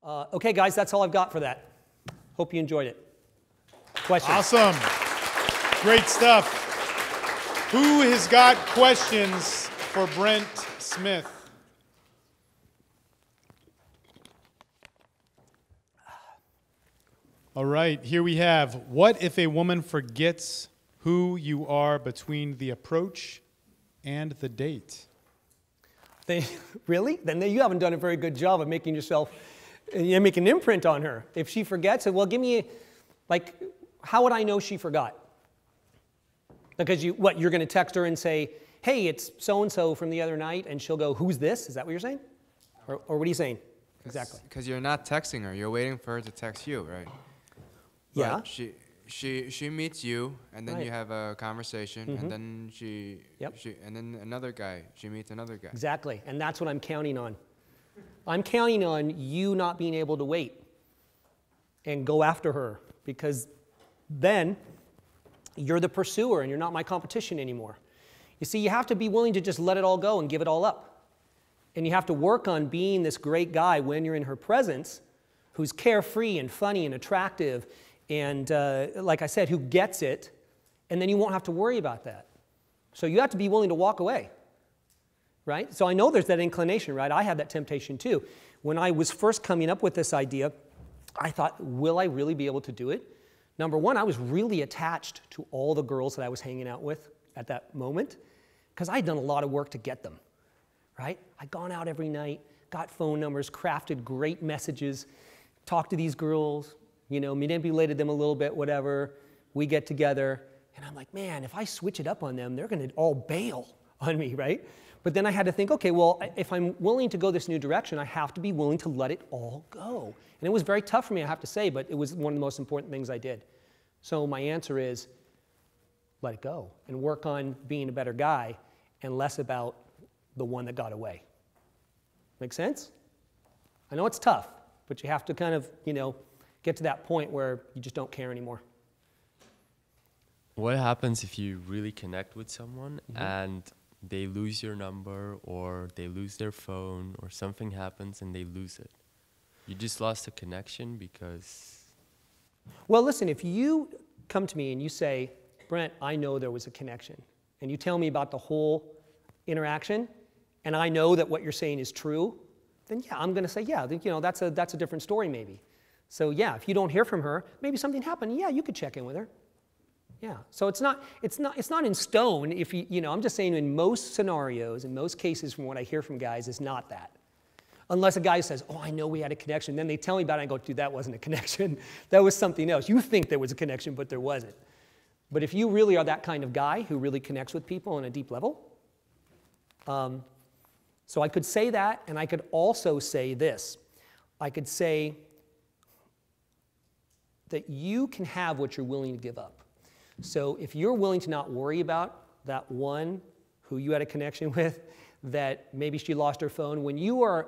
Okay, guys, that's all I've got for that. Hope you enjoyed it. Questions? Awesome. Great stuff. Who has got questions for Brent Smith? All right, here we have, what if a woman forgets who you are between the approach and the date? Really? Then you haven't done a very good job of making yourself, make an imprint on her. If she forgets, well, give me, like, how would I know she forgot? Because you're going to text her and say, hey, it's so-and-so from the other night, and she'll go, who's this? Is that what you're saying? Or what are you saying? Exactly. Because you're not texting her. You're waiting for her to text you, right? Yeah. But she meets you, and then Right. you have a conversation, and then and then another guy. She meets another guy. Exactly, and that's what I'm counting on. I'm counting on you not being able to wait and go after her, because then you're the pursuer and you're not my competition anymore. You see, you have to be willing to just let it all go and give it all up. And you have to work on being this great guy when you're in her presence, who's carefree and funny and attractive and, like I said, who gets it, and then you won't have to worry about that. So you have to be willing to walk away, right? So I know there's that inclination, right? I had that temptation too. When I was first coming up with this idea, I thought, will I really be able to do it? Number one, I was really attached to all the girls that I was hanging out with at that moment, because I'd done a lot of work to get them, right? I'd gone out every night, got phone numbers, crafted great messages, talked to these girls, manipulated them a little bit, whatever. We get together, and I'm like, man, if I switch it up on them, they're going to all bail on me, right? But then I had to think, okay, well, if I'm willing to go this new direction, I have to be willing to let it all go. And it was very tough for me, I have to say, but it was one of the most important things I did. So my answer is, let it go and work on being a better guy and less about the one that got away. Make sense? I know it's tough, but you have to kind of, get to that point where you just don't care anymore. What happens if you really connect with someone and they lose your number or they lose their phone or something happens and they lose it? You just lost a connection because... Well, listen, if you come to me and you say, Brent, I know there was a connection, and you tell me about the whole interaction, and I know that what you're saying is true, then yeah, I'm going to say, yeah, that's a different story maybe. So yeah, if you don't hear from her, maybe something happened. Yeah, you could check in with her. Yeah. So it's not in stone. If I'm just saying in most scenarios, in most cases, from what I hear from guys, is not that. Unless a guy says, oh, I know we had a connection. Then they tell me about it, and I go, dude, that wasn't a connection. That was something else. You think there was a connection, but there wasn't. But if you really are that kind of guy who really connects with people on a deep level, so I could say that, and I could also say this. I could say that you can have what you're willing to give up. So if you're willing to not worry about that one who you had a connection with, that maybe she lost her phone, when you are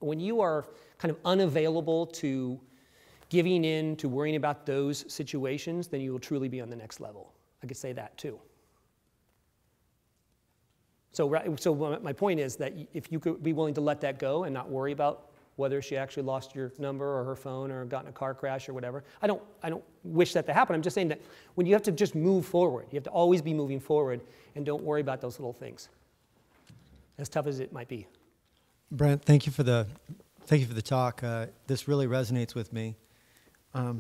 kind of unavailable to giving in to worrying about those situations, then you will truly be on the next level. I could say that too. So my point is that if you could be willing to let that go and not worry about whether she actually lost your number or her phone or got in a car crash or whatever. I don't wish that to happen. I'm just saying that when you have to just move forward, you have to always be moving forward and don't worry about those little things, as tough as it might be. Brent, thank you for the talk. This really resonates with me. I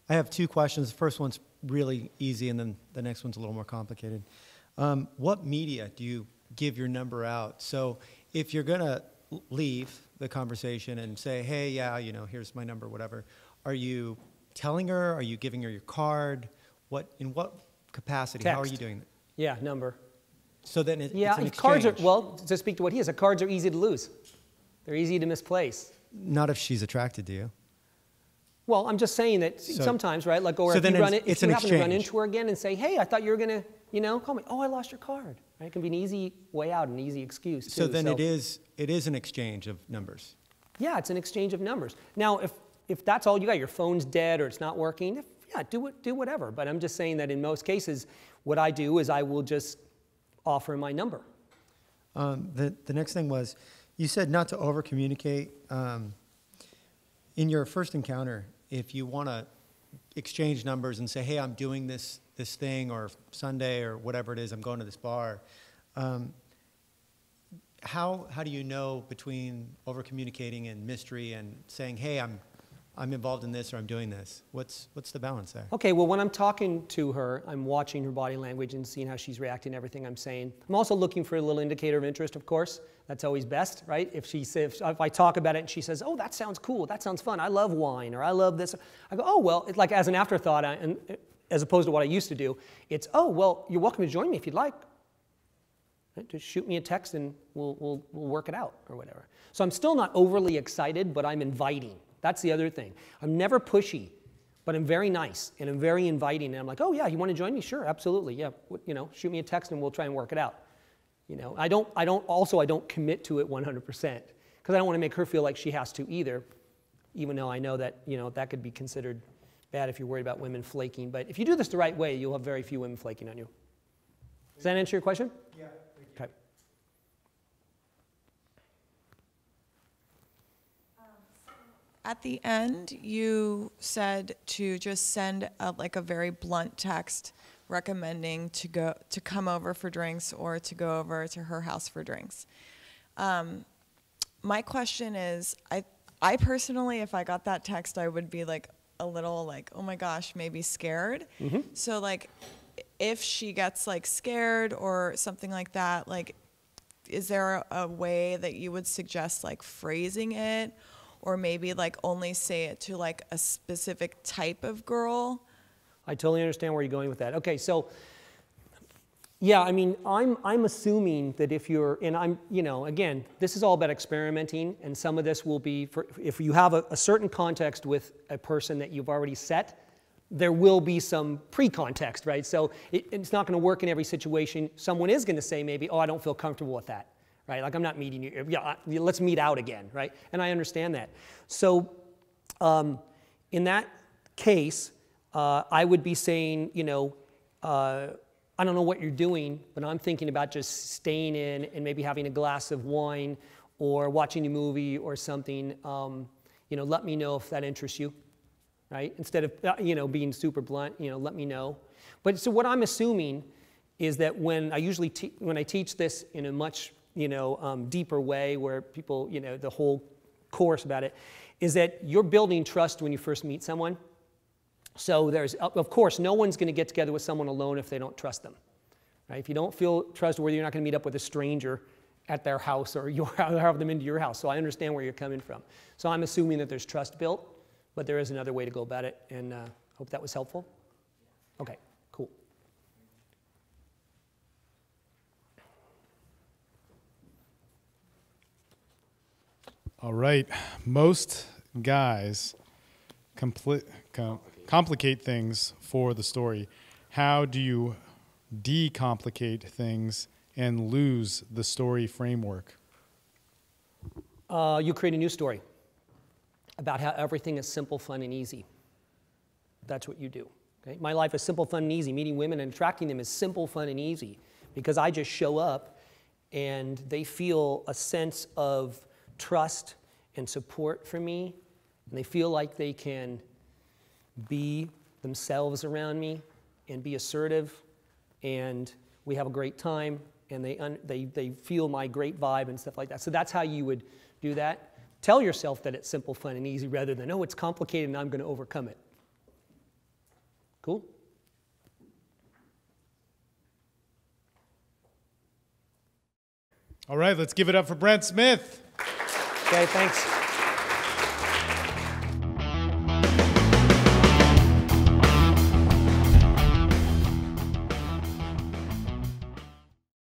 have two questions. The first one's really easy, and then the next one's a little more complicated. What media do you give your number out? So if you're going to leave the conversation and say, hey, yeah, here's my number, whatever, are you telling her? Are you giving her your card? In what capacity? Text. How are you doing that? Yeah, number. So then it's an exchange. Cards are, well, to speak to what he is, cards are easy to lose. They're easy to misplace. Not if she's attracted to you. Well, I'm just saying that sometimes, right? Like, or so if you happen to run exchange. into her again and say, hey, I thought you were going to, call me. Oh, I lost your card. Right? It can be an easy way out, an easy excuse, too. So then it is an exchange of numbers. Yeah, it's an exchange of numbers. Now, if that's all you got, your phone's dead or it's not working, do whatever. But I'm just saying that in most cases, what I do is I will just offer my number. The next thing was, you said not to over-communicate. In your first encounter, if you want to exchange numbers and say, hey, I'm doing this thing, or Sunday, or whatever it is, I'm going to this bar, how do you know between over-communicating and mystery and saying, hey, I'm involved in this, or I'm doing this? What's the balance there? Okay, well, when I'm talking to her, I'm watching her body language and seeing how she's reacting to everything I'm saying. I'm also looking for a little indicator of interest, of course. That's always best, right? If I talk about it and she says, oh, that sounds cool, that sounds fun, I love wine, or I love this, I go, oh, well, it's like as an afterthought, and as opposed to what I used to do, it's, oh, well, you're welcome to join me if you'd like. Just shoot me a text and we'll work it out, or whatever. So I'm still not overly excited, but I'm inviting. That's the other thing. I'm never pushy, but I'm very nice and I'm very inviting. And I'm like, oh yeah, you want to join me? Sure, absolutely, yeah. You know, shoot me a text and we'll try and work it out. You know, I don't commit to it 100% because I don't want to make her feel like she has to either, even though I know that, you know, that could be considered bad if you're worried about women flaking. But if you do this the right way, you'll have very few women flaking on you. Does that answer your question? Yeah. Okay. At the end, you said to just send like a very blunt text recommending to come over for drinks or to go over to her house for drinks. My question is, I personally, if I got that text, I would be like a little like, oh my gosh, maybe scared. Mm-hmm. So like, if she gets like scared or something like that, like, is there a way that you would suggest like phrasing it? Or maybe like only say it to like a specific type of girl? I totally understand where you're going with that. Okay, so yeah, I mean, I'm assuming that if you're, and I'm, you know, again, this is all about experimenting, and some of this will be for, if you have a certain context with a person that you've already set, there will be some pre-context, right? So it's not going to work in every situation. Someone is going to say maybe, oh, I don't feel comfortable with that. Right? Like, I'm not meeting you. Yeah, let's meet out again, right? And I understand that. So in that case, I would be saying, you know, I don't know what you're doing, but I'm thinking about just staying in and maybe having a glass of wine or watching a movie or something. You know, let me know if that interests you, right? Instead of, you know, being super blunt, you know, let me know. But so what I'm assuming is that when I usually when I teach this in a much deeper way where people, you know, the whole course about it, is that you're building trust when you first meet someone. So there's, of course, no one's going to get together with someone alone if they don't trust them. Right? If you don't feel trustworthy, you're not going to meet up with a stranger at their house or you have them into your house. So I understand where you're coming from. So I'm assuming that there's trust built, but there is another way to go about it, and hope that was helpful. Okay, cool. All right. Most guys complicate things for the story. How do you decomplicate things and lose the story framework? You create a new story about how everything is simple, fun, and easy. That's what you do. Okay? My life is simple, fun, and easy. Meeting women and attracting them is simple, fun, and easy because I just show up and they feel a sense of trust and support from me, and they feel like they can be themselves around me and be assertive, and we have a great time, and they feel my great vibe and stuff like that. So that's how you would do that. Tell yourself that it's simple, fun, and easy rather than, oh, it's complicated and I'm going to overcome it. Cool? All right, let's give it up for Brent Smith. Okay, thanks.